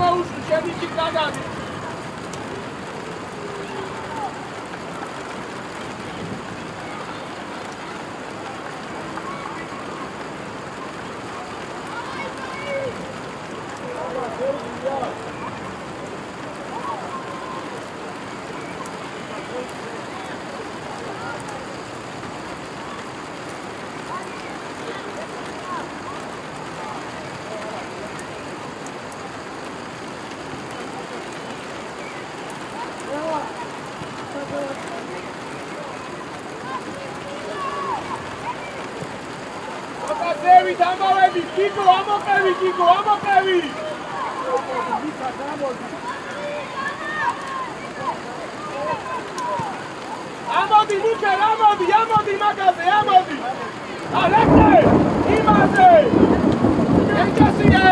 გაუსულ შემიჭი კაგანი. Kiko, ამოყევი! ამოდი მიქერ, ამოდი მაგაზე, ამოდი! ალექსე! იმაზე! ეკასიე!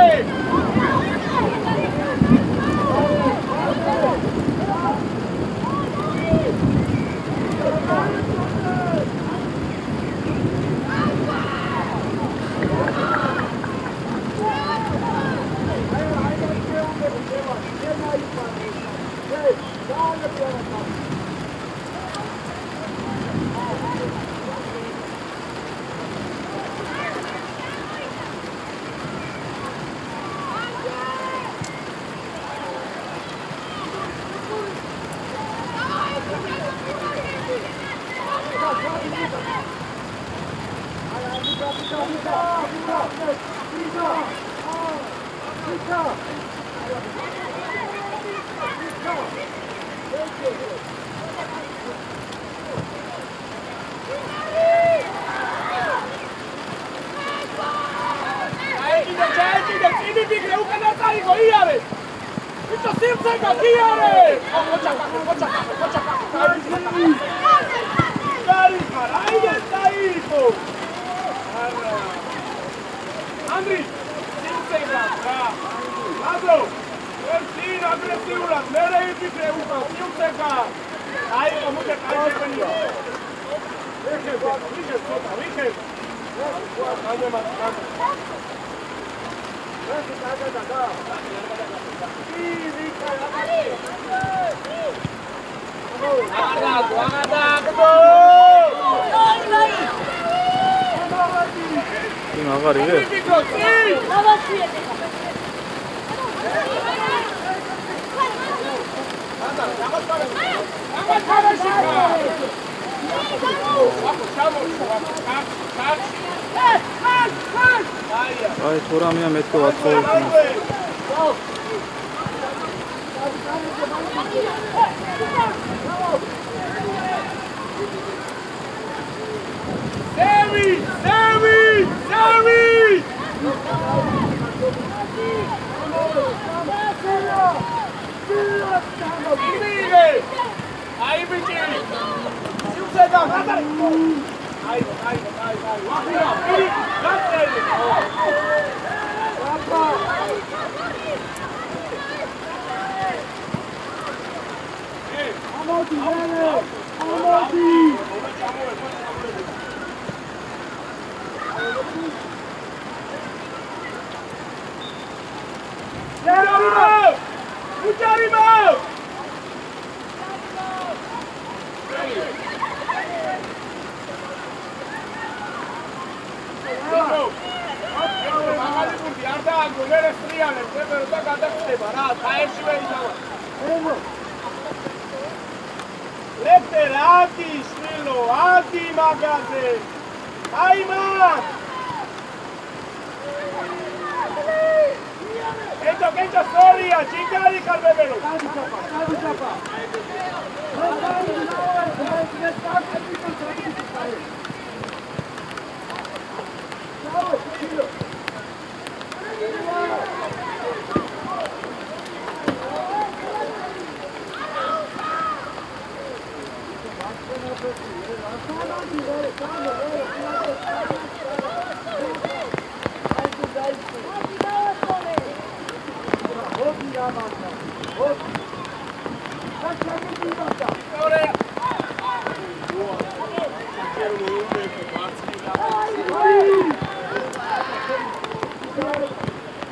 Ay, थोड़ा मैं मैच को बात करूँ।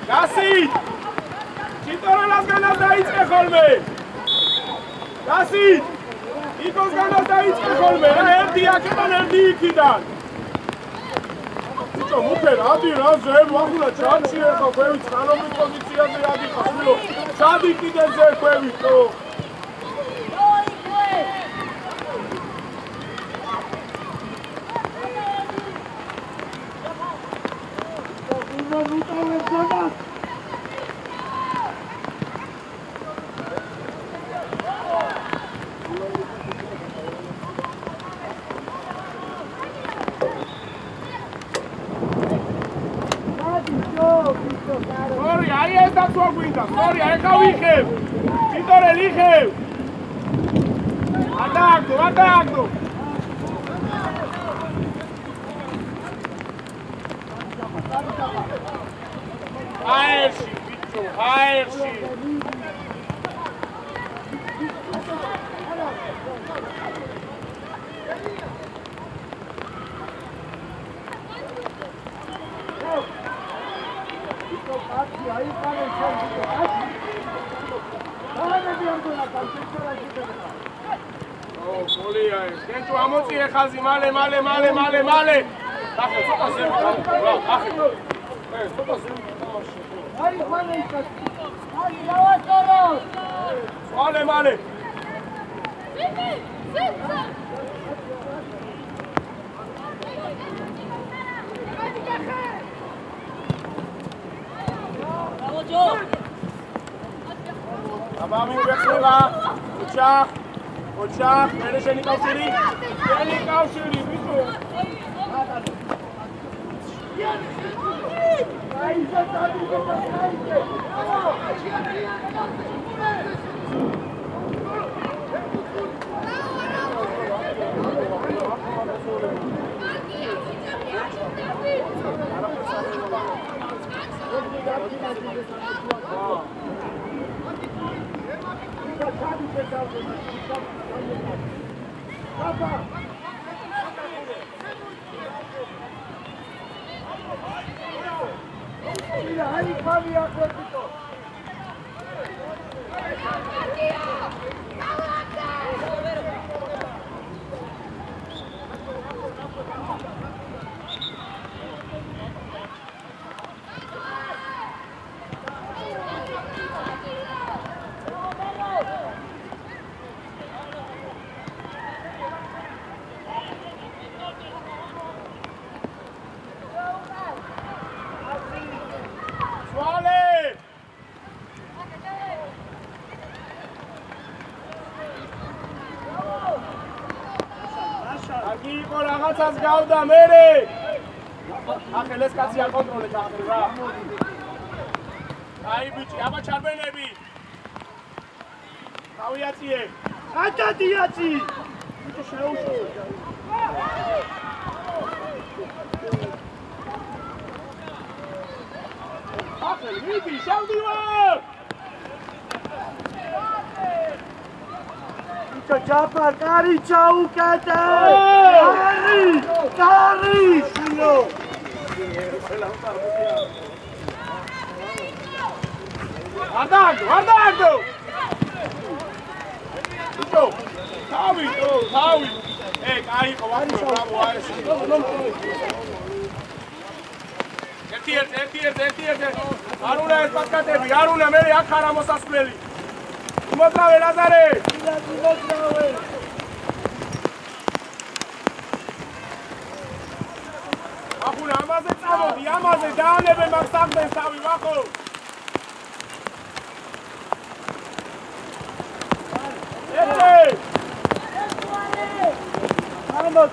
Gassi! Cintura ნიკოლას განას დაიწყე ხოლმე. გასი. ნიკოლას განას დაიწყე ხოლმე. რა ერთი აქედან ერთი იქიდან. ბიჭო, მუფერ, ადი რა ზემ, ახლა ჩარჩი ახლა ქვევი წყალობის პოზიციაზე ადიხარ, მილო. ჩადი კიდე ზე ქვევიტო. Sorry, ahí está su agüita. Sorry, ahí está Vigel. Víctor elige. Atacto, atacto. Aersi, bicho, aersi. Dentro vamos y dejas y male. Baje, sopa siempre. Baje. Sopa siempre. Male. Abami ubexela. Ocha, eres el Cauchiri, bicho. Aquí con la gatas gauda, mere. Ángeles casi al control de la. Ahí bichi, aba charbenebi. Kauyatie. Atatiati. Bicho sheusho. Ángel, bichi, shaudiwa. Jafar, Kari Chaukate! Kari! Guardando! Bicho, Tawi! Aí, bravo, Ertierte! Aruna es pascatebi, Aruna, mere, akara mosaspleli! Otra vez, Lazare! Ahuna, amase tzamodi, amase, dale, bemaqsaqben, Tawi, bajo! Vamos!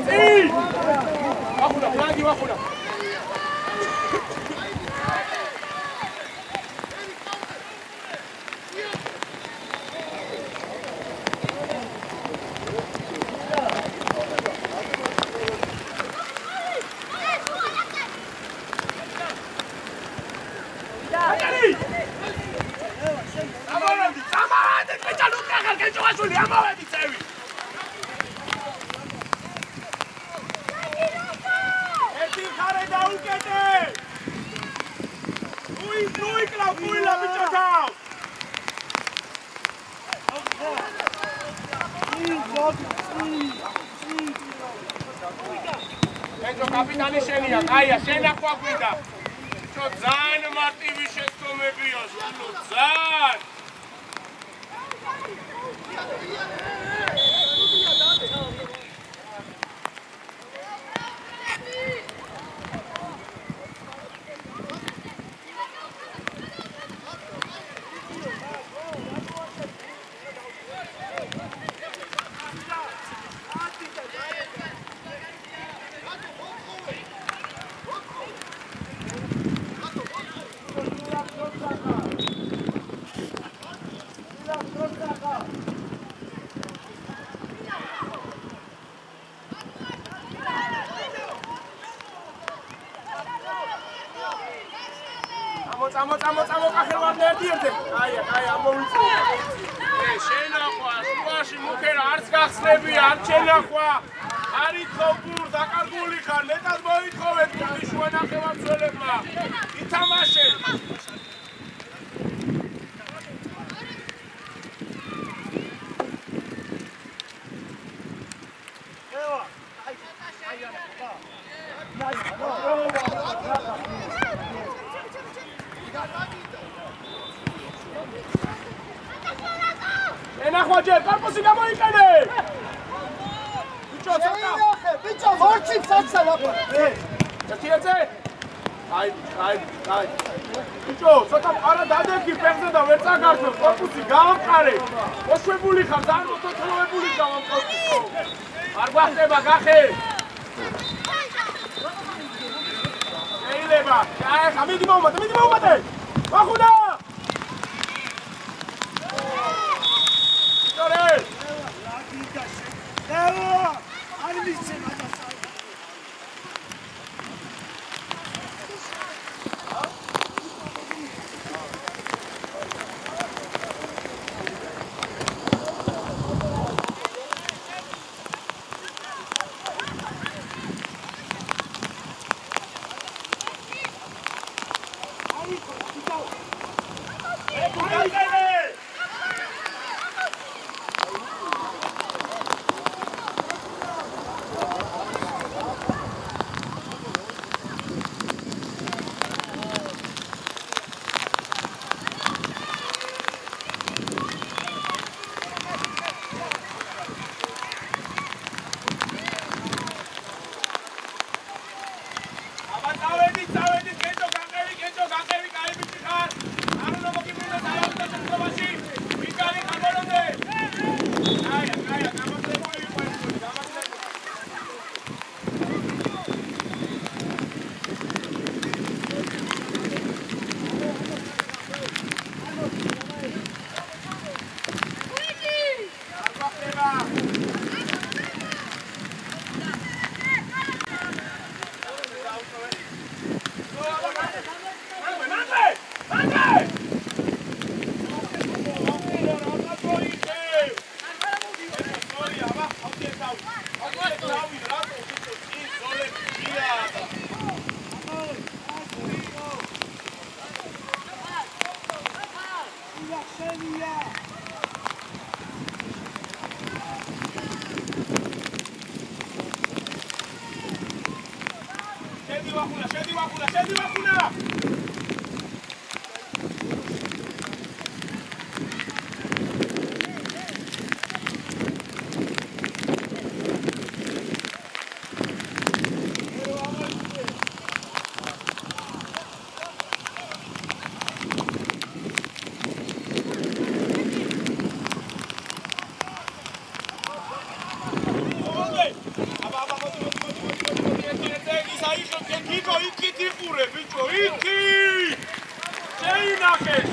წინ! ვახუნა, ფლანგი ვახუნა. კაპიტანი შენია, კაია, შენ ახლა გვინდა. შო ძალიან მარტივი შეცდომებია, სულ ძალიან. Amo კახელვარდ ერთიერთე. კაია, ამოვიწე. შენ ახლა სუაში მუქერა არც გახსნები, არ შენ ახლა. არ ითხოვ გურს, აკარგული ხარ, მეტად მოითხოვეთ გურში შუა ნახევარმცველებმა. ითამაშე. Enahoje, korpusi gamoikene! Bicho, morchi tsatsa lapa. Jatietse? Ai. Bicho, sota ara dadeki pegze da ver tsagardso, korpusi gaamqare. Oshvebuli khar, ძალიან მოტოცხლოვებული გავამყობი. არ გვახდება გახე. შეიძლება. აი, ხამიდი მომატე. ვახუნა!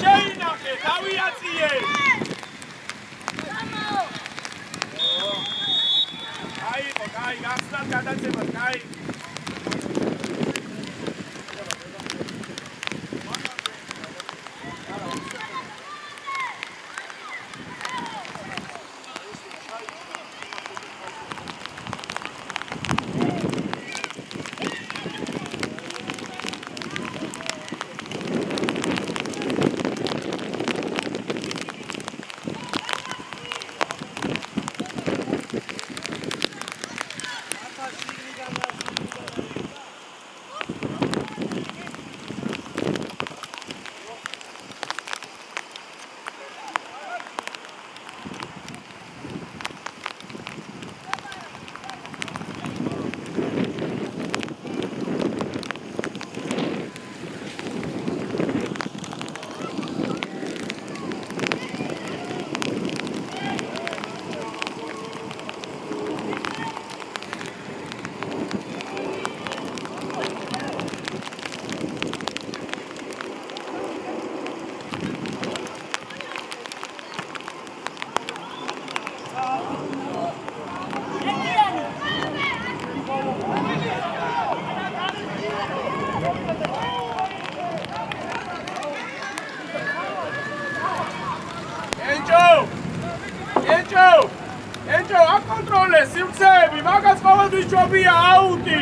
შეინახე, დავიაციე. აიყო, კაი, გახსნათ გადაცემა, კაი. ენჯო, აკონტროლე სივრცეები, მაგას ყოველთვის ჯობია აუტი.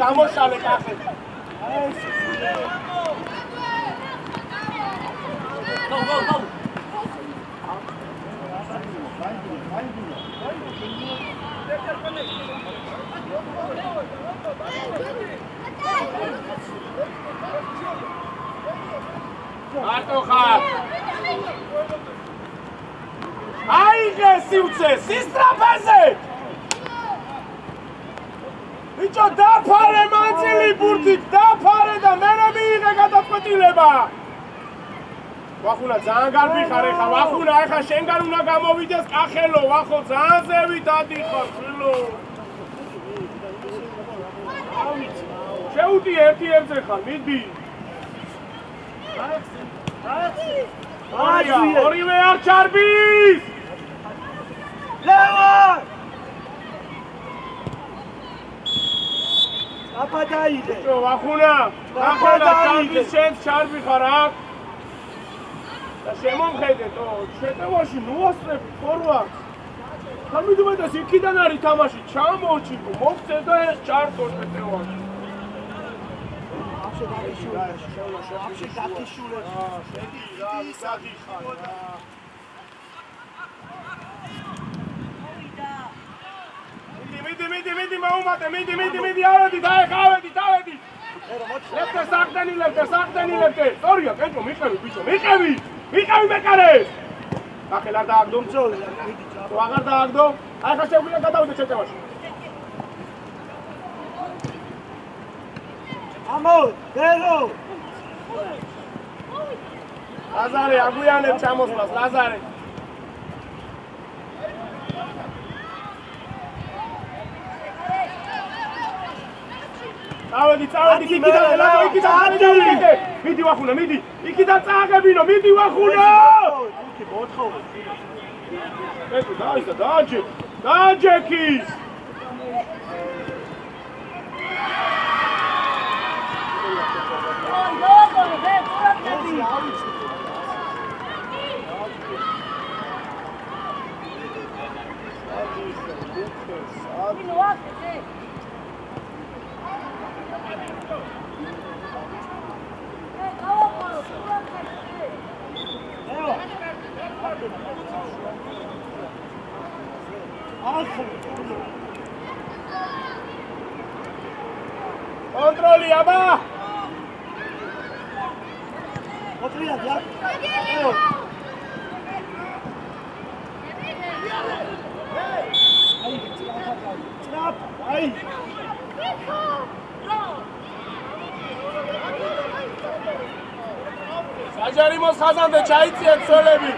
გამოშალე კახე. მარტო ხარ. აიღე სივრცე, სისტრაფეზე. ბიჭო, დაფარე მანძილი ბურთით, დაფარე და მერე მიიღე გადაწყვეტილება. ვახუნა, ძალიან კარგი ხარ ეხა, ვახუნა, ეხა შენგან უნდა გამოვიდეს კახელო, ვახო, ძალიან ზევით ადიხარ, ხილო. შეუდი ერთი-ერთზე ხარ, მიდი. ორივე არ ჩარბის! ლევან! აფადაიდე. ვახუნა, აფადა ჩარბის, შენ ჩარბი ხარ აქ. და შემომხედე, შეტევაში მოასწრები ფორვარდს. სამიდუმეტეს იქიდან არის თამაში, ჩამოჩიკო, მოგწეს და ეს ჩართოს მეტევაში. აბშე გაქიშულე. შედი რა, სადიხარ რა. მიდი, მაუმატე, მიდი, ავედი, დავედი. ლეფტე, საყდენი ლეფტე. სწორია, კეთო, მიყევი, ბიჭო, მიყევი მეკარე. ახლა არ დააგდო. აღარ დააგდო. ახლა შეგვიძლია გადავიდე შეწევაში. ამო, გერო. ლაზარე, აგვიანებ ჩამოსვლას, ლაზარე. წავედი, იქიდან მიდი ვახუნე, იქიდან წააგებინო, მიდი ვახუნო! იქი მოთხოვე. ეთო დაიცა, დააჯექის! Controlli, აბა! მოწია, დიახ. აი. საჯარიმოს ხაზამდე ჩაიწიეთ ცოლები.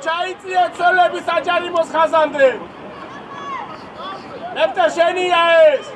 ჩაიწიეთ ცოლები საჯარიმოს ხაზამდე. ლეფტა შენია ეს.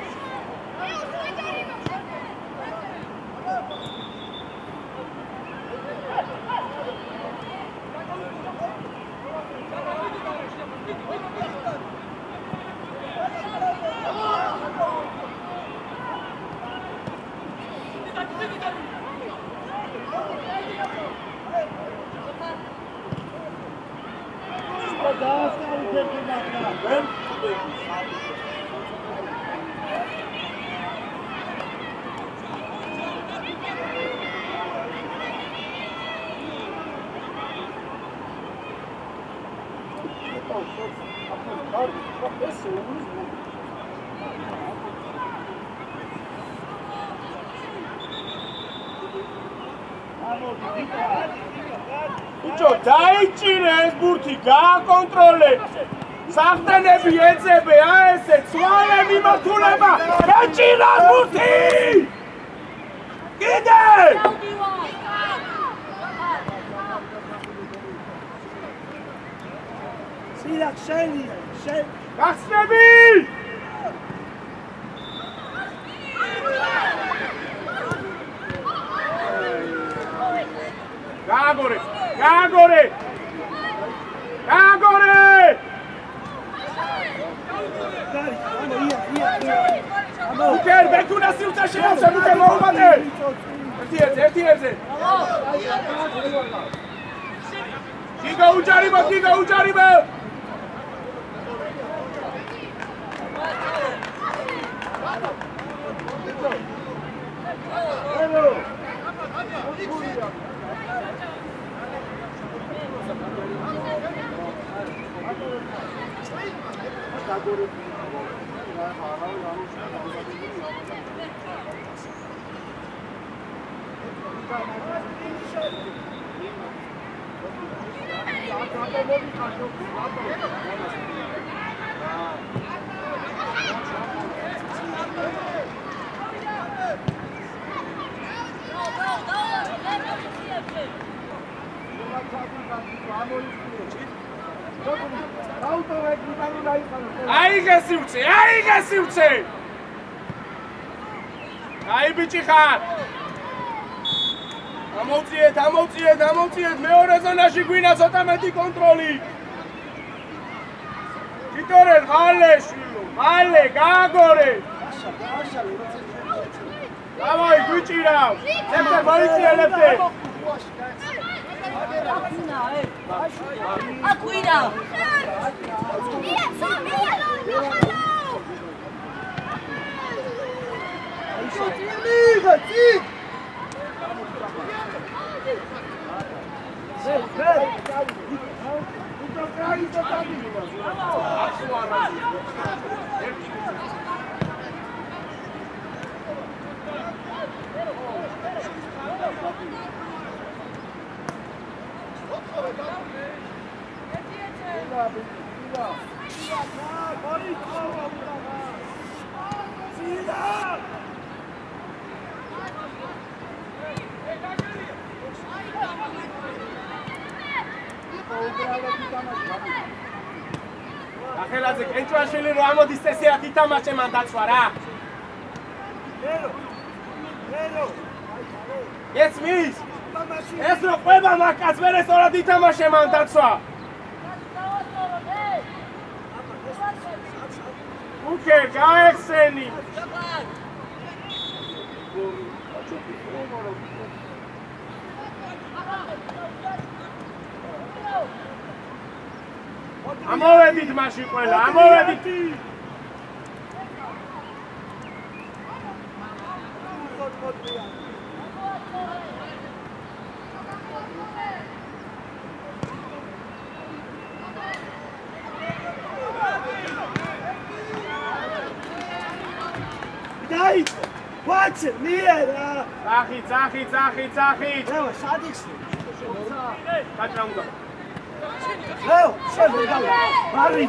ბიჭო, დაიჭირე ეს ბურთი, გააკონტროლე. საფრთხენები ეძებე, ესე ცვალე მიმართულება. დაჭირა ბურთი! კიდე! სირაკ შენია, გახსნები! გააგორე! უკერ, ბეთუნას იუცა შეავსე, უკერ მოუმატე! ერთიერთზე! გიგა უჯარიბო! აიგესივცე! აი ბიჭი ხარ! ამოვწიეთ, მეორე ზონაში გვინა ცოტა მეტი კონტროლი. თიტორენ, მალე, გააგორე. დავაი, გვიჭირავ. ლეფტე, მოიწია ლეფტე. Acuida! ახელაძე კენჭვაშვილი რო ამოდის წესიათ ითამაშე მან დაცვა რა. ესმის? ეს რო ყვება მაკაც მერე სწორად ითამაშე მან დაცვა. უკე გაეხსენი. ამოვედით მაშინ ყველა, ამოვედით. დაი, ვაცე, მიერა. წახი. ლეო, სადიხსნი? გაჭრა უნდა. ლეო, შემდგა. ბარი.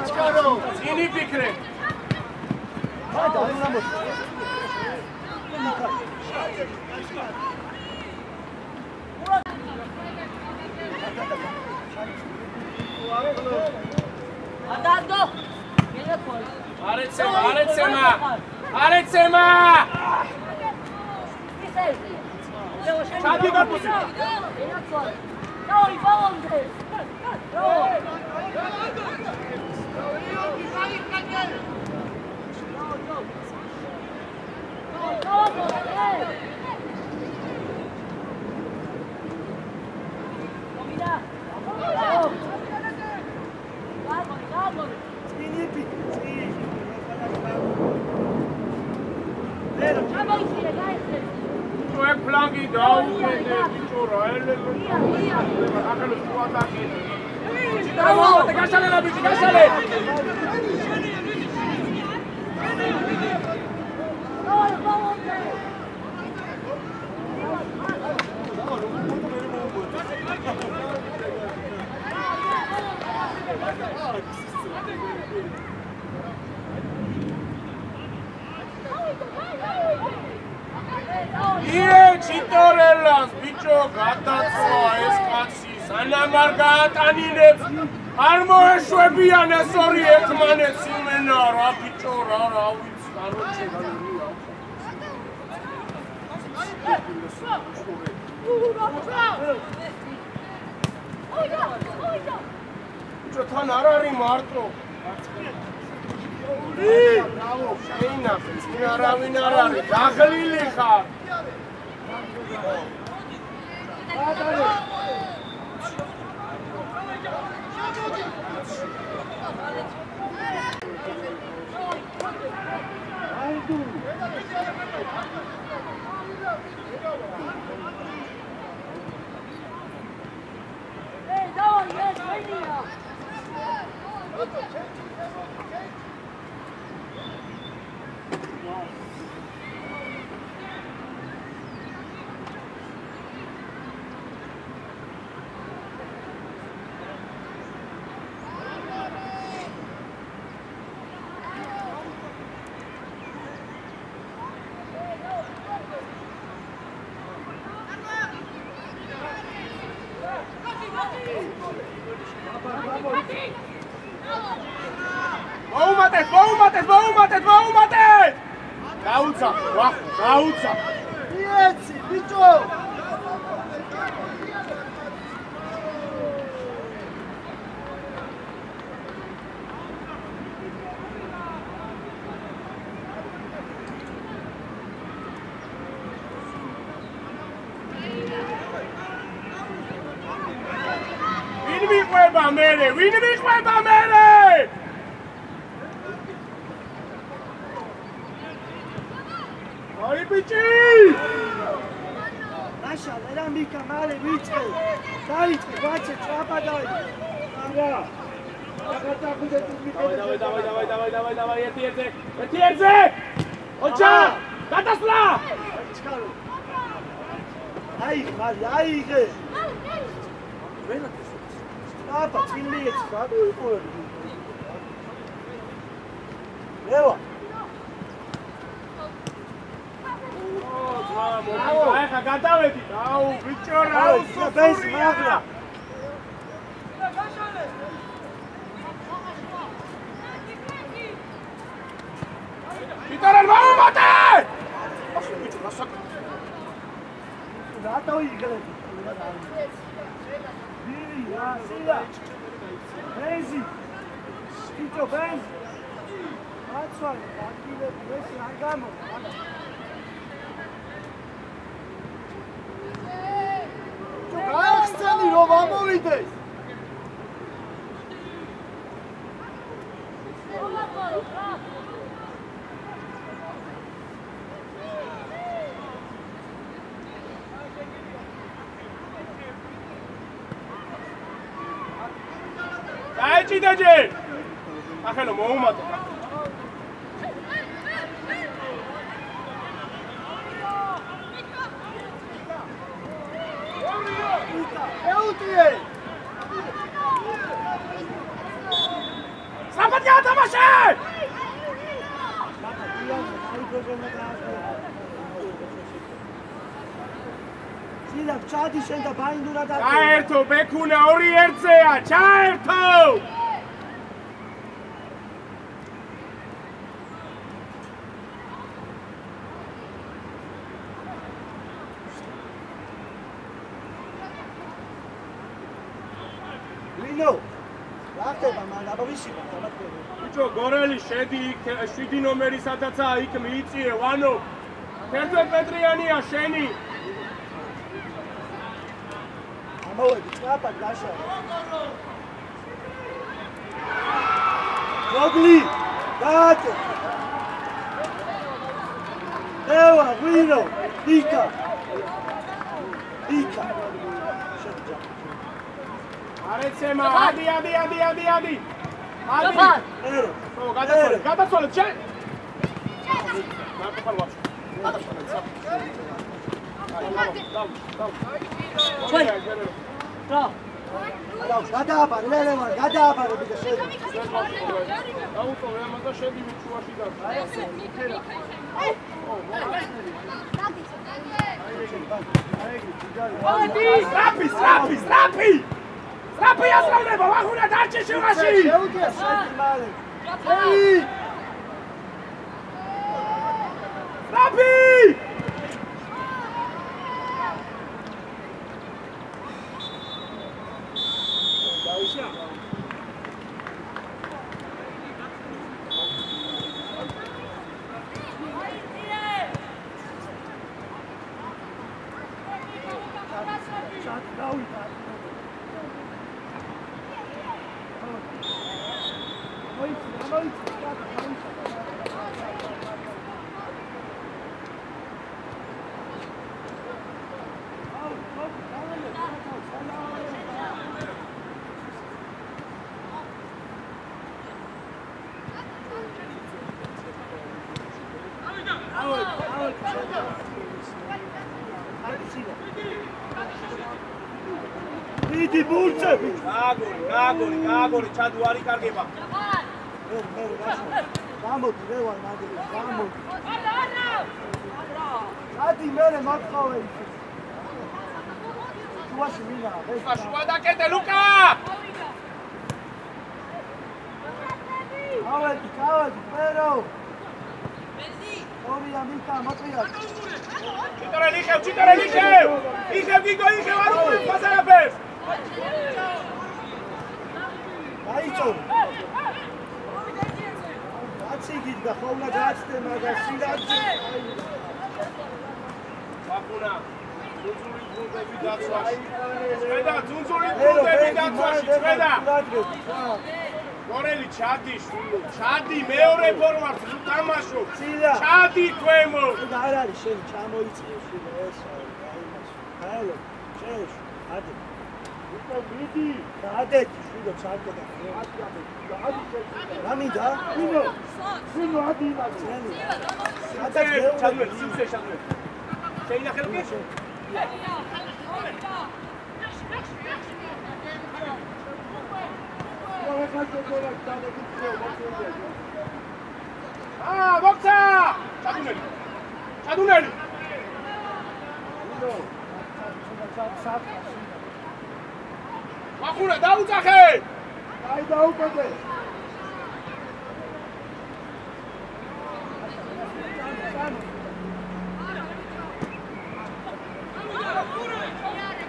ჩქარო, წინი ფიქრე. აი და უნდა მოდი. Adando! Aretsema! Çadi kapısı. Plangi daukede bichora elele akelo suata kede Bravo te gashale la bici gashale Chitorelas, bicho, gatacua, escatsi, sanamar gatanines, armo eșuebian, esori, ekmane, simena, ra, bicho, ra, uiți, caroce, bicho, tan arari martro. Bravo, Sheina, aravin ar არის, დაღლილი ხარ. Მოუმატეთ! გაუცა, ვახ, გაუცა. იეცი, ბიჭო! მიყვება მერე? ვინ მიყვება მერე? აი ბიჭი! Așa, era mica, mare, mică. Dai-te, face, țeapa, dai. Anga. Давай, etieze! Ocha! Gatasla! Ai, mari, ai, ghe. Țeapa, ține-ți, adu-i, mă. Leva. Ai, ca gataveti. Au, bicior, au, susuria. Pitare, vamos, bate! Lasă, bicior, lasă. Gata, ui, găle. Viri, Sila. Benzi. Spito, benzi. Ațoare, active, vezi, angamo. Axeni, რომ ამოვიდეს. დაიჭიდე ჯერ. ახლა მოუმატო. ეუტიე. საფად გაათამაშე! სილა ჩადი შენ და ბაინდურა და ჩაერთო ბექუნა 2-1-ზეა, ჩაერთო! ლინო რახტება მან აბავიშიბა თამათქები ბიჭო გორელი შედი იქ 7 ნომერისათაცაა იქ მიიწიე ვანო 11 მეტრიანია შენი ამოვედი წაფად გაშა გოგლი დაატო ევა ვინო იკა არეცემა ადი ადი Rafa! ერო გადასვალე ჩე მარტო ხარ ვაჩ გადასვალე Ra! გადააბარე ლელემან გადააბარე ბიჭო შედი დაუტოვე ამაზე შედი ვიჩუაში და სტრაფი ასრავნება ვახუნა დარჩე შევაში შეუდია შედი მალე სტრაფი იდი ბურცები გაგორი ჩადუ არი კარგება გამოდი რევან მაგები გამოდი ადი მერე მაგხავე შუაში მინა შუა დაკეტე ლუკა ავედი პერო ორია მიკა მოწია ჩიტორე ლიხევ გიგო არ უყურებ ფასარაფებს აიწო აციგით და ხოლმე გაცდე მაგას სირაძე ვახუნა უზური გუნდები დაცვაში. ხედა ძუნძური გუნდები დაცვაში, ხედა. გორელი ჩადი შულო, ჩადი მეორე ფორმას უთამაშო. ჩადი ქვემო. არ არის შენ ჩამოიწე შულო ეს აიმას. შეეშ, ადი. უკვე მიდი. ადეთი შულო ჩარკოდა. რა მინდა? შულო ადი იმას. ადეთი ჩადველი, სიმსე ჩადველი. შეინახებია? მოგცა! ჩადუნელი! მახურა დაუძახე! აი დაუკეთე!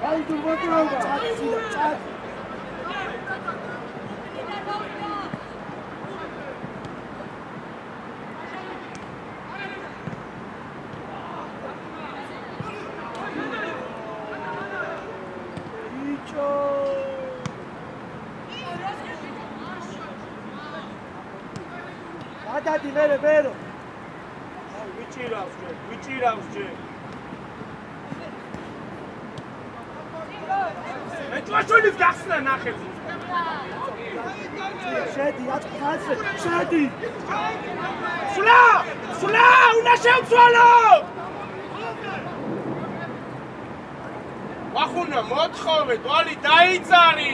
აი თუ მოწავდა! წად! Adadi mere vero. Vičirams je. Međuašojnic gasna nahezu. Šedi, atkaze, šedi. Sula, una ševcvalo. Vahuna, motkove, dvali daicari.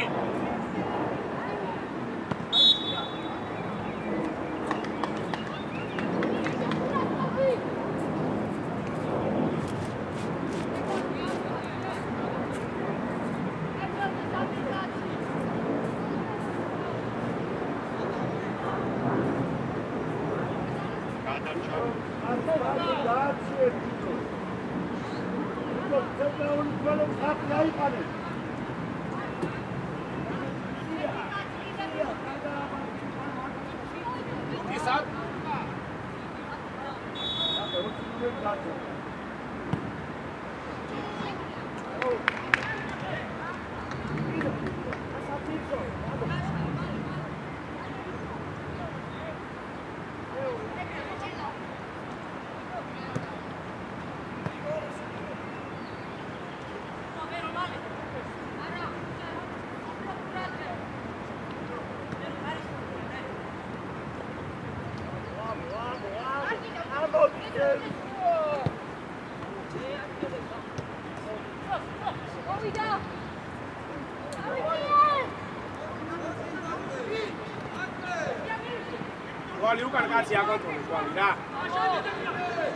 Vali ukან კაცი აკონტროლებს ვალი რა.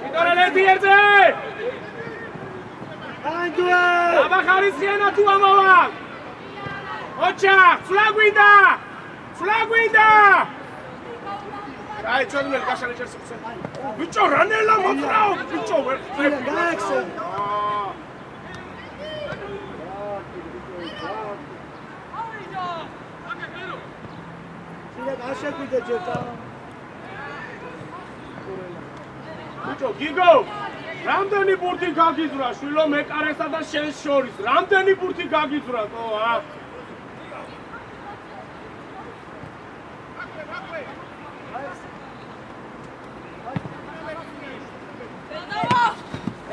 იტორელეთი ერთზე. ანდუე! აბახარისიანა თუ ამავა. ოჩა, სულა გვინდა. აი, ჩოდმელი გაშალე ჭერს ხსენ. ბიჭო, რანელა მოწრაო, ბიჭო, ვერ გააქსენ. სილა გაშეკვიდე ჯერტა. ბიჭო, გიგო, რამდენი ბურთი გაგიზრა შვილო მეკარესა და შენს შორის? რამდენი ბურთი გაგიზრა, თო, ა?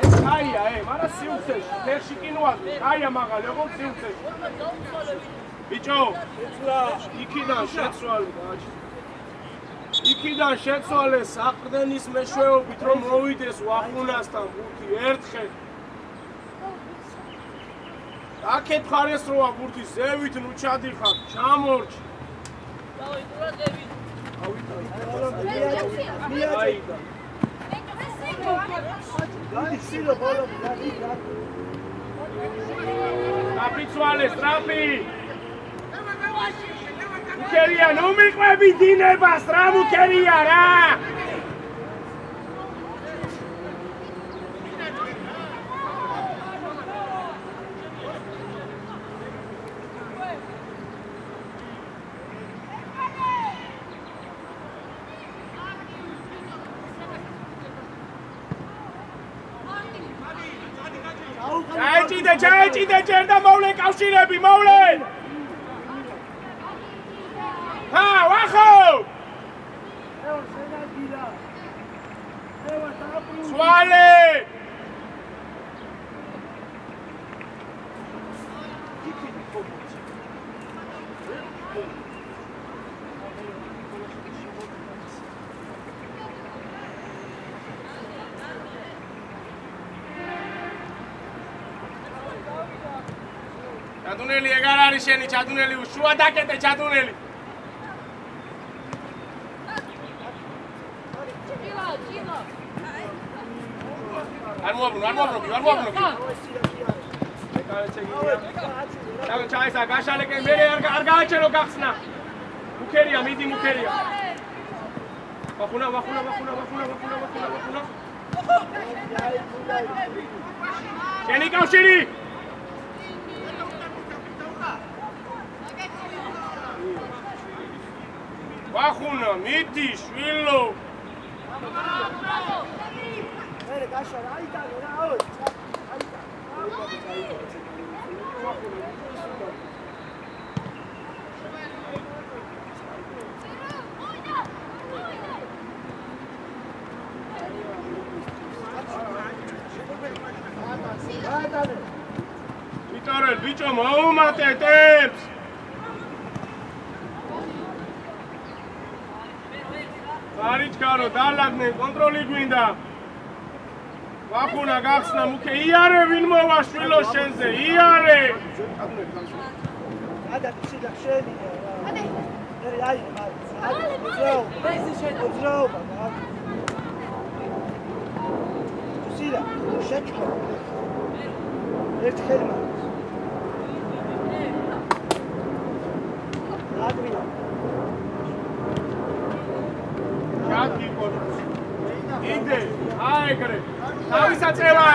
ეს კაია, მაგრამ სიუცეში, ფერში კინოაზი, კაია მაღალი, როგორ სიუცეში. ბიჭო, იქიდან შეცვალე, ბაჭი. იქიდან შეცვალე საყრდენის მეშვეობით რომ მოვიდეს ვახუნასთან ბურთი ერთხელ. აქეთ ხარეს როა ბურთი ზევით ნუ ჩადიხარ, ჩამორჩი. აპიცვალე სტრაფი. Ukeria, nu miqvები დინებას, რა მუქერია რა? ჩაეჭიდე ჯერ და მოვლენ კავშირები, მოვლენ! ჰა, ვახო! სვალე! ჩადუნელი ეგარ არის შენი ჩადუნელი შუა დაკეტე ჩადუნელი არ მოაბრუნო ჩაისა გაშალეკე მე არ გააჩერო გახსნა მუქერია მიდი მუქერია ვახუნა შენი კავშირი ვახუნა მიდი შვილო მერე გაშალა აიტანე რა ავე ვიტორელ ბიჭო მოუმატე ტემპს არიჩქარო დალაგნენ კონტროლი გვინდა ვახუნა გახსნა მუქე იარე ვინ მოვა შვილო შენზე იარე ადა ციდა შენი მერე აი ძრაო ციდა შეჭო ერთ ხელმა ადრია იგდე, აეგრე, თავისაწევა!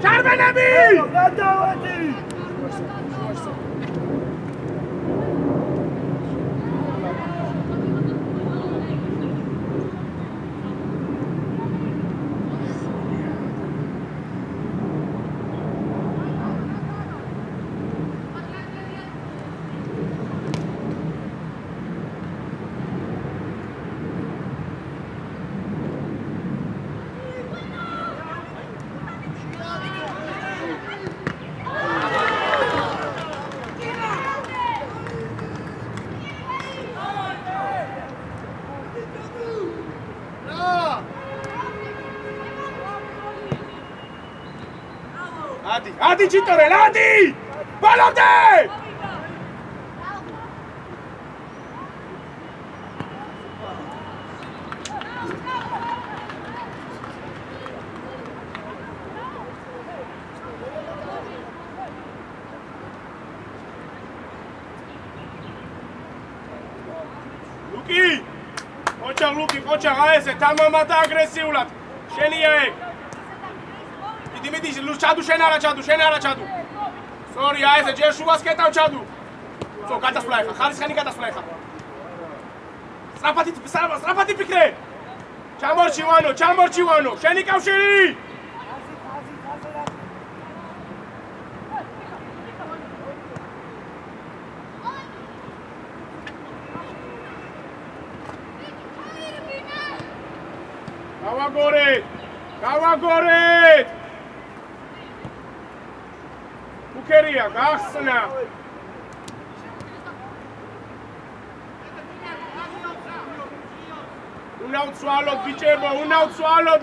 ჩარბენები! გადავადი! ადი ჩიტორელ, ადი! ბოლომდე! ლუკი! ოჩა, აი ესე თამამად და აგრესიულად. შენია ეგ. მიდი ჩადუ შენ არა ჩადუ სორი აი ესე ჯერ შუას კეტავ ჩადუ ზო გადასვლა ეხა ხალისხანი გადასვლა ეხა სწრაფად ფიქრე ჩამორჩივანო შენი კავშირი გავაგორეთ მუქერია გახსნა უნავცვალოთ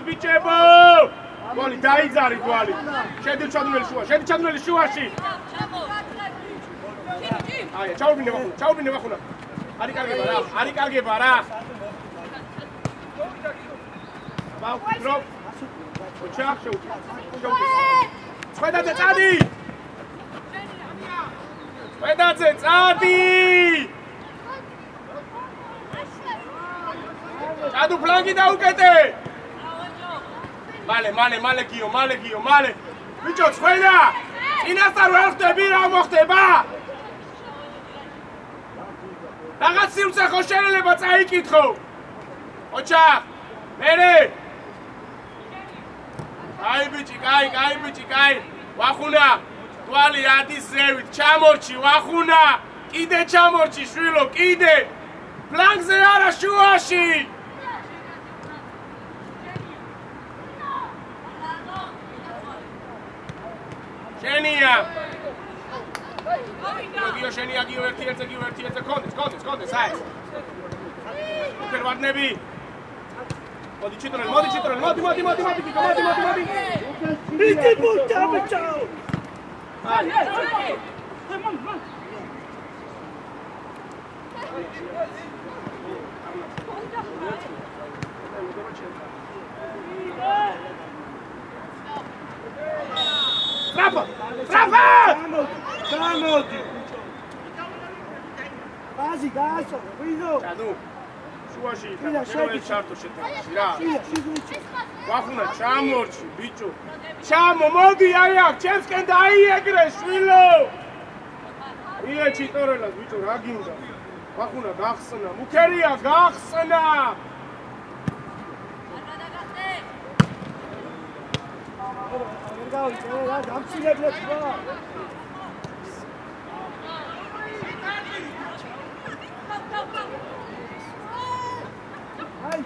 ბიჭებო გოლი დაიძარი გოლი შედი ჩადუნელი შუაში აი ჩაურბინე ვახუნა არი კარგება რა ბავშვი ოჩა ხვედაძე წადი ჩადუ ფლანგი დაუკეტე მალე გიო ბიჭო ხვედა წინასწარ ვერ ხდები რა მოხდება რაღაც სივრცე ხო შეიძლება წაიკითხო ოჩა მერე კაი ბიჭი, კაი. ვახუნა. თვალი ადის ზევით, ჩამორჩი, ვახუნა. კიდე ჩამორჩი, შვილო, კიდე. ფლანგზე არა, შუაში. შენია. გიო შენია, გიო ერთი კონდეს, აი. ფერვარდნები. მოდი ჩიტრელი, მოდი. Иди бутა ბჭაო. აი. Ტრაფა! გამოდი. ბაზი გაასო, ვიზო. ჩადუ. შუაში პირველი ჩარტო შეთავაზი რა. ვახუნა ჩამორჩი, ბიჭო. ჩამო, მოდი აი აქ, ჩემსკენ დაიეგრე, შვილო. ია ჩიტორელას, ბიჭო, რა გინდა? ვახუნა გახსნა, მუქერია გახსნა. რა გამცირებლებს რა. აი.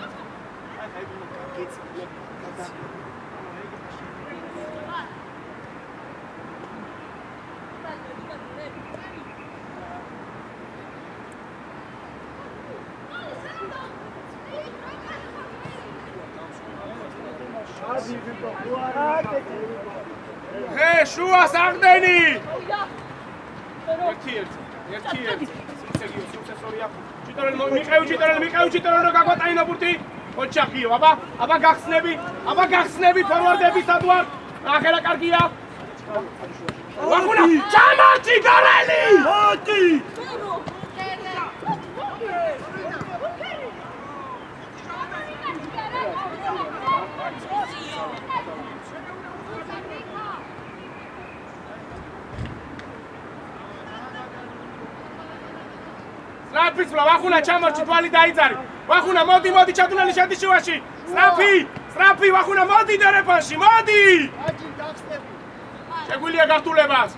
ჰე, შუა საღდენი! ერთი. სუცესორია. ჩიტორელი მიყევი, რო გაგვატაინო ბურთი. ოჩა გიო, აბა გახსნები, ფორვარდები სადوار. ახლა კარგია. ვახუნა, ჩამორჩი გარელი! მოდი! სტრაფიცვლა, ვახუნა ჩამორჩი, თვალი დაიძარი. ვახუნა, მოდი, ჩადუნელი შედი შუაში. სტრაფი, ვახუნა, მოდი დერეფანში, მოდი! შეგვიძლია გართულებას.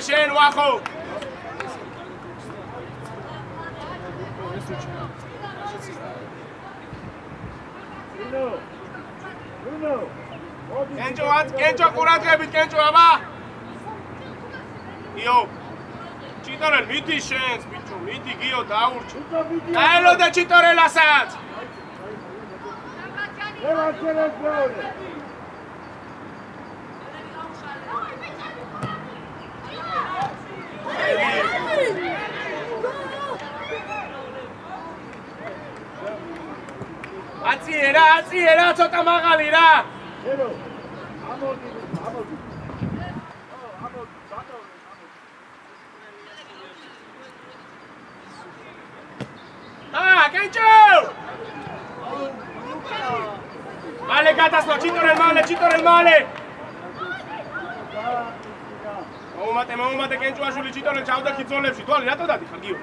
შენ ვახო. კენჭო ყურადღებით, კენჭო, აბა. გიო. ჩიტორელ, მიდი შენს, ბიჭო, მიდი გიო, დაურჩი. დაელოდა ჩიტორელასაც. აციერა, ცოტა მაღალი რა. კენჭო! მალე გადასვლა, ჩიტორელ მალე. მოუმატე კენჭოაშვილი, ჩიტორელ ჩავდა ხიძოლებში. თვალი რატო დადიხარ, გიო?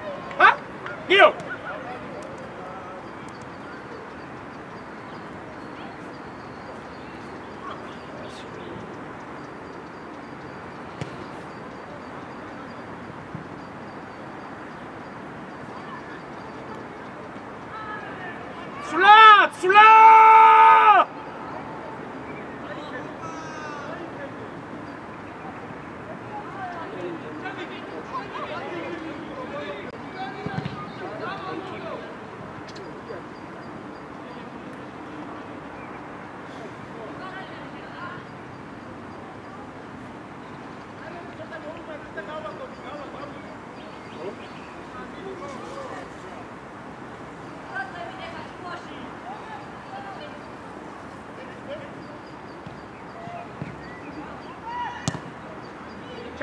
გიო! სულა!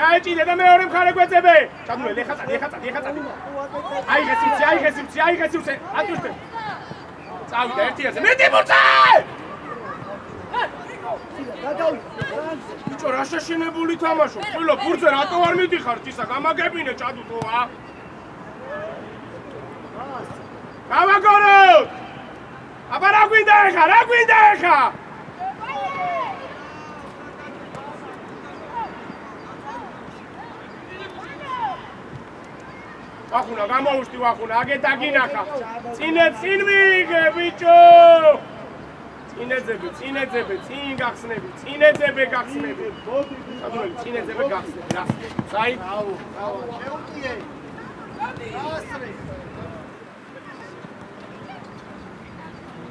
ჩაეჭიდე და მეორე მხარე გვეძებე. ჩადუნე, ეხა. აიღე სივრცე. ატუშტე. წავიდა ერთიანზე. მეტი ბურთი! ბიჭო, რა შეშინებული თამაშო? ხვილო, ფურზე რატო არ მიდიხარ? ჭისა, გამაგებინე ჭადუთოა. გამაგოროთ! აბა რა გვინდა ეხა? რა გვინდა ეხა? ვახუნა, გამოუშტი ვახუნა, აგე დაგინახა. წინ მიიღე, ბიჭო! წინეძები, წინ გახსნები, წინეძები გახსნები. სადუნელი, წინეძები გახსნები, რა? საი? შეუტიე. ასრე.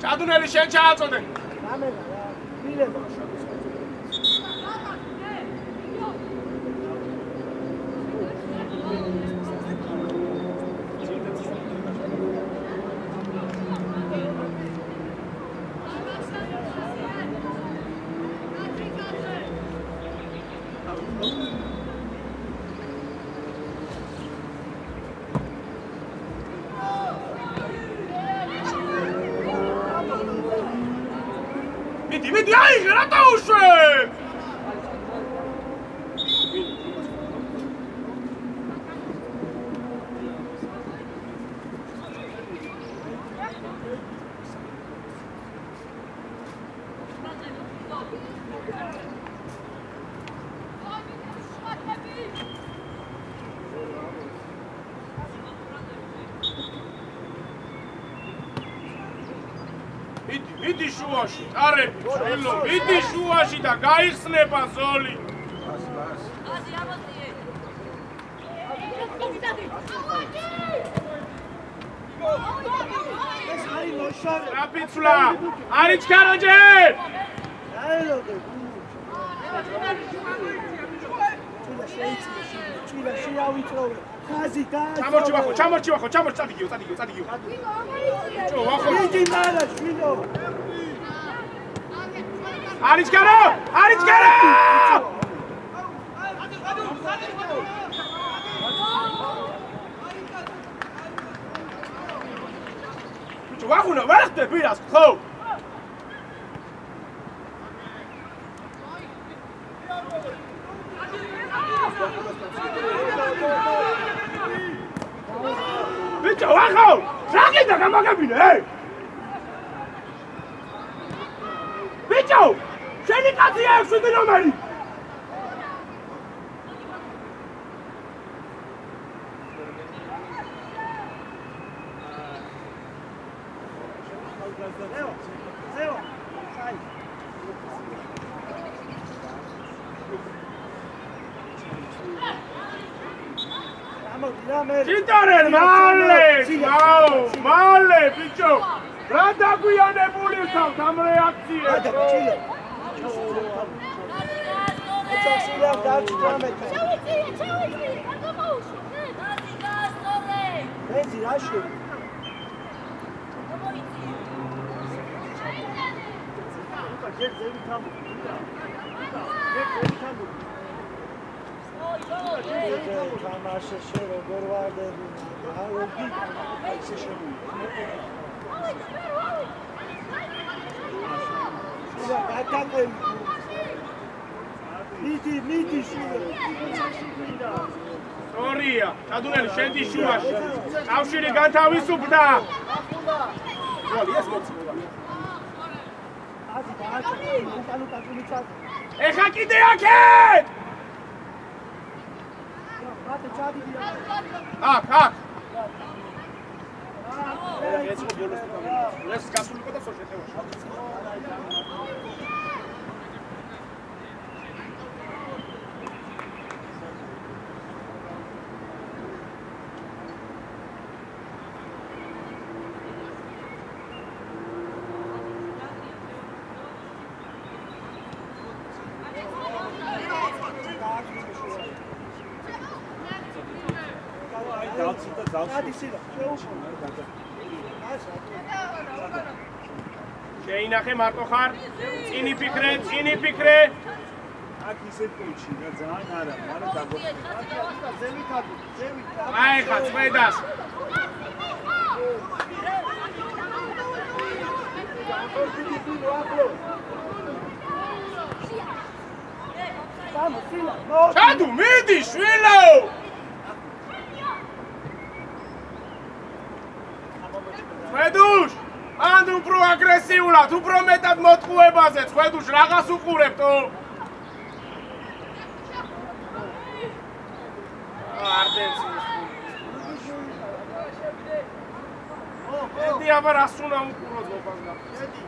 ჩადუნელი შენ ჩააწოდე. რამენა რა, მილება. მიდი, აიღე, რა დაუშვებ? მიდი შუაში, ტარები, შვილო, მიდი შუაში და გაიხსნება ზოლი. რა პიცვლა? არის ჩქაროჯე? ჩამორჩი ვახო, წადიგიო. ჩო, ვახო. მიდი მარა, შვილო. არის ჩქარო! ჩო, ვახუნა, ვერ ხდები რას, ხო? ბიჭო, ვახო! რა გინდა გამაგებინე? ბიჭო! შენი კაცია 6 ნომერი! Cintaren, male, bicho! რა დაგვიანებული ხავთ ამ რეაქციებს? თამაშში როგორ ვარდები? ალოგი ისე შემოვიდა. მიდი შუა. სორია, ჩადუნელი შენდი შუაში. კავშირი განთავისუფლდა. ვალი ეს მოციქულა. ეხა კიდე აქეთ! აქ. ეს ბოლოს თამაში. ეს გასულიყო და სოშეთევაში. შეინახე მარტო ხარ, წინი ფიქრე. აქ ისე კუჩი რა ძალიან არა, მაგრამ დაგოხდა. ზევით. აი ხა წვედას. ჩადუ, მიდი, შვილო! ხვედუშ, ან უფრო აგრესიულად, უფრო მეტად მოტყუებაზე, ხვედუშ, რაღაც უყურებთო? არდენს ედი აბა რას უნდა უყუროს მოგაგა. ედი.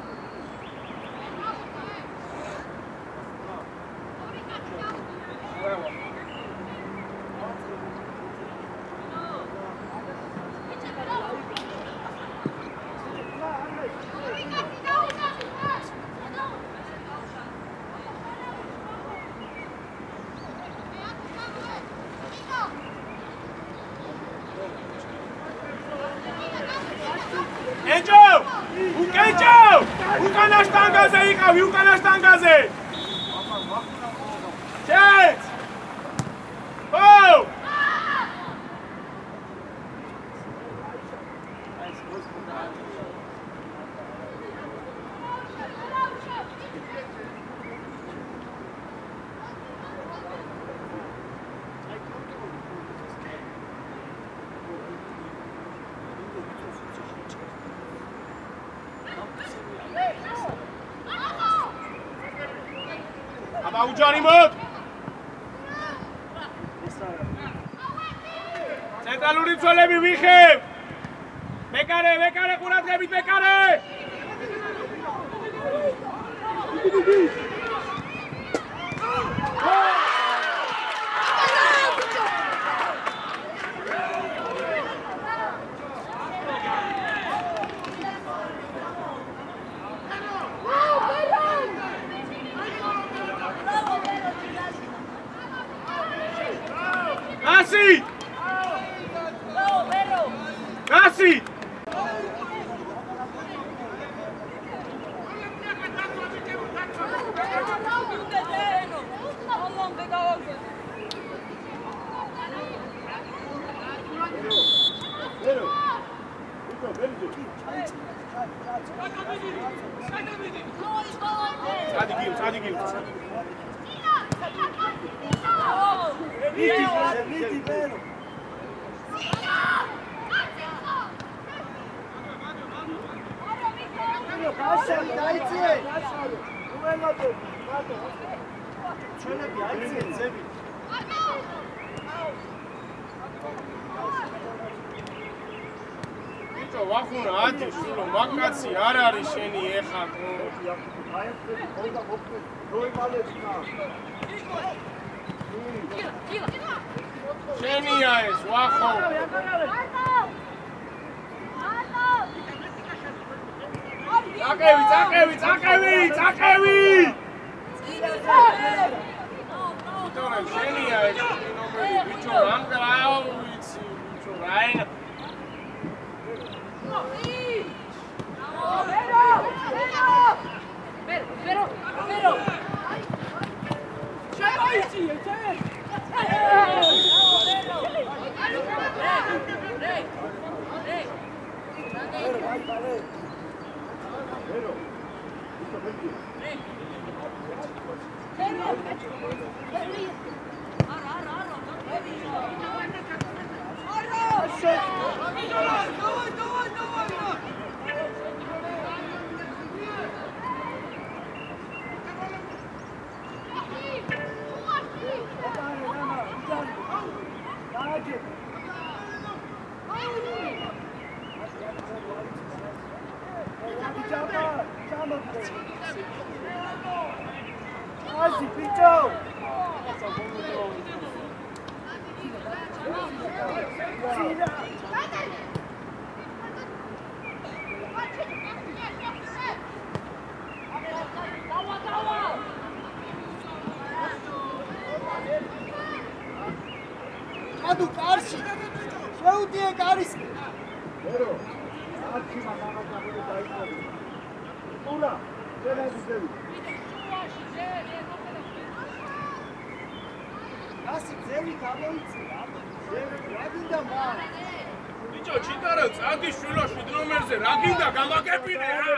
უკანა შტანგაზე იყავი, უკანა შტანგაზე! ჩეც! ო! აუჯარი მოდ! ცენტრალური მცველები ვიხებ! მეკარე, ყურადღებით მეკარე! Kasi! ვახუნა ადი შულო მაკაცი არ არის შენი ეხა შენია ეს ვახო წაკევი ვიტორე შენია ეს ნომერი ბიჭო რამ გააო ვიცი ბიჭო რაინა Pero. Adu karşı. Şevdiye karşı. Bero. Akşama kadar dayandı. Ura. Gene güzel. Nasıl zeli kaboytsi. Raginda ma. Bicho chitara tsadi shvilo 7 ნომერზე raginda გამაგებინე რა.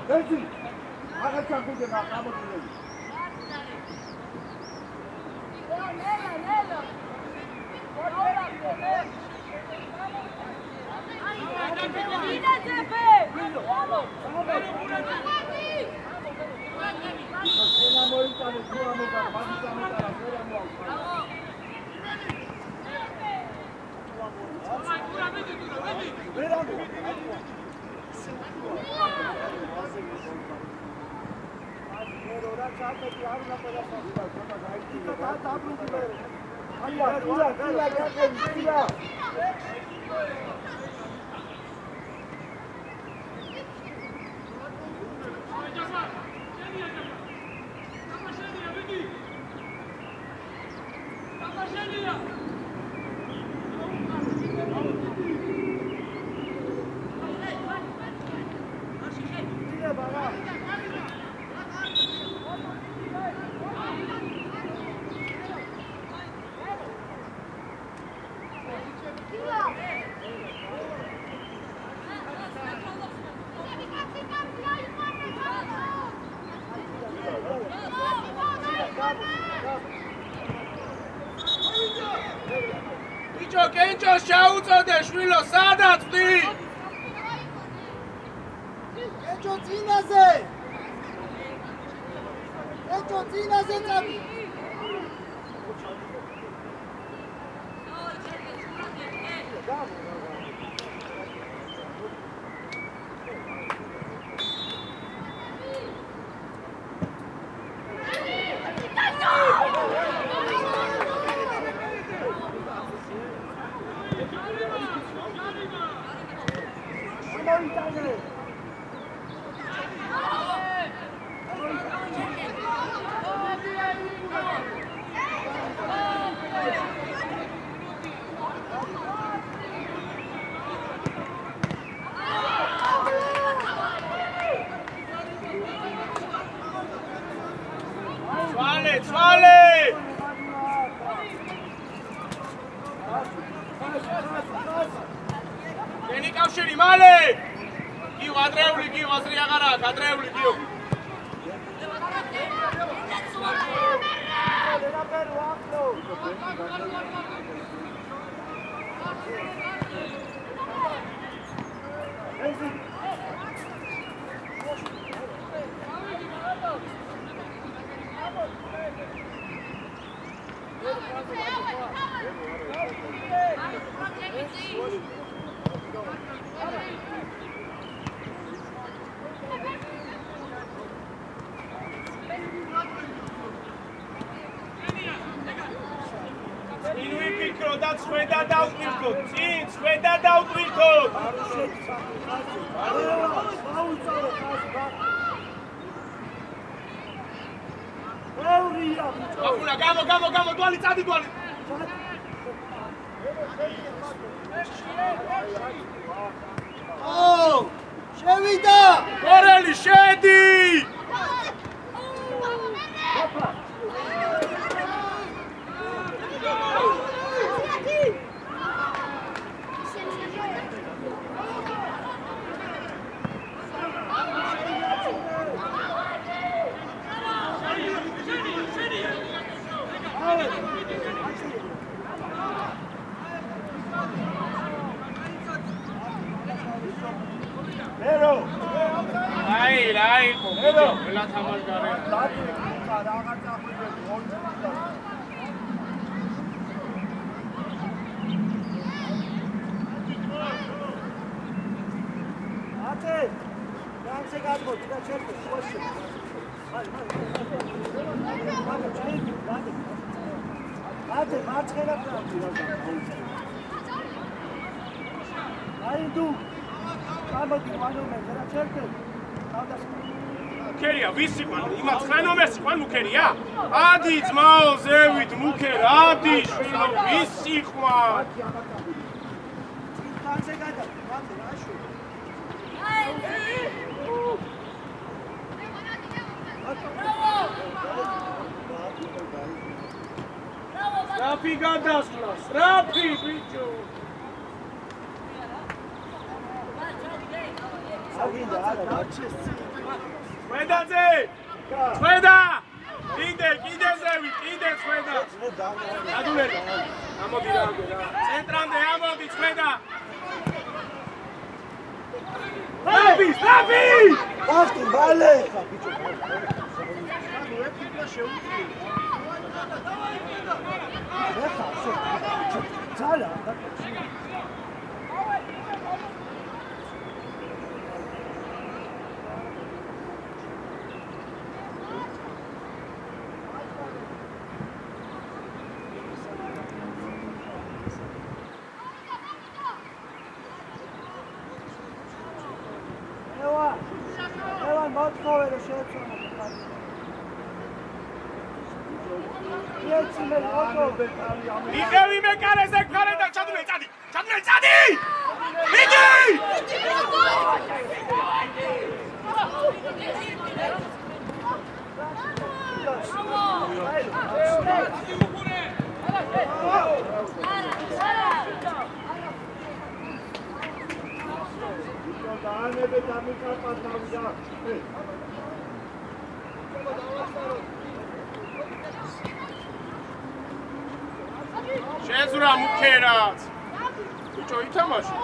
Benzin. Agak çakıldı na kamotu. Kenço შეუწოდე შვილო, სადაც ვდი? Kenço წინაზე! Kenço წინაზე წადი! Ენი კავშირი მალე! გიო ადრეული გიო აზრი აღარა აქვს, ადრეული გიო. და წვედა დავტვირთო, წინ წვედა დავტვირთო. გაფუნა, გამო, დვალი, წადი დვალი. შევიდა! კორელი, შედი! Ai, comigo, la tamargare. Ate, danse gadbo, da certo, posso. Ate, marცხენა პრაქტი. Ai tu. Გამოდი, ვანომე, და certo. მუქერია, ვისი ყან? იმათ ხენომეს ყან მუქერია? ადი ძმაო, ზევით მუქერ, ადი შვილო, ვისი ყან? danse გადა, ვანე, რაშო. Strapi gadascla, strapi, bicho. Agenda, ხვედაძე! ხვედა! კიდე ზევი, კიდე ხვედა! დადულერი! ამოდი რა, ცენტრამდე ამოდი ხვედა! ლაბი! ახლა ბალე ხა ბიჭო. Zala. Evan, batkovere შეეცვალა. იყევი მეკარეს ეგ ფარე და ჩადულე წადი! მიდი! შეზურა მუქერაც. ბიჭო, ითამაშე.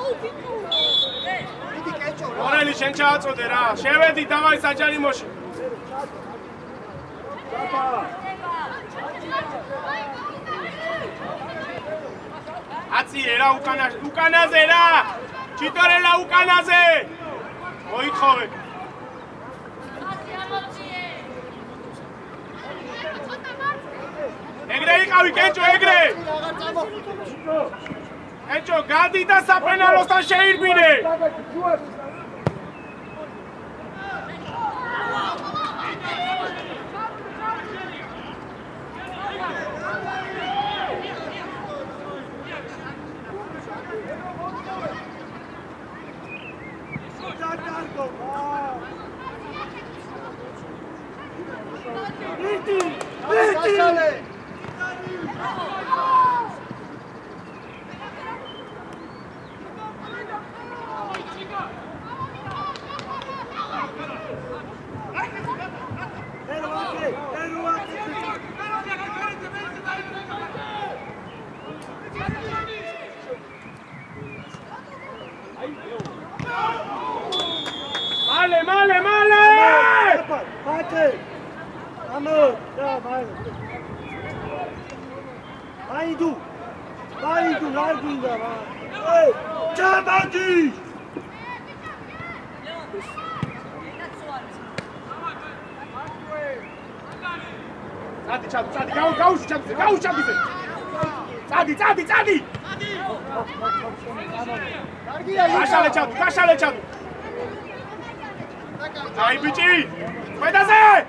მორელი შენ ჩააწოდე რა. შევედი დავაი საჯარიმოში. აციე რა უკანაზე რა. ჩიტორელა უკანაზე. მოითხოვე. ეგრე იყავი კენჭო ეგრე. კენჭო გადი და საფენალოსთან შეირბინე. Male! Pate! Amor, da, vai. Vai, larguinga, vai. Ei, Chamati! Τσάντι, κάου τσάμπιζε. Τσάντι. Κάσαλε τσάντου. Άι, πιτσί, πέτασε.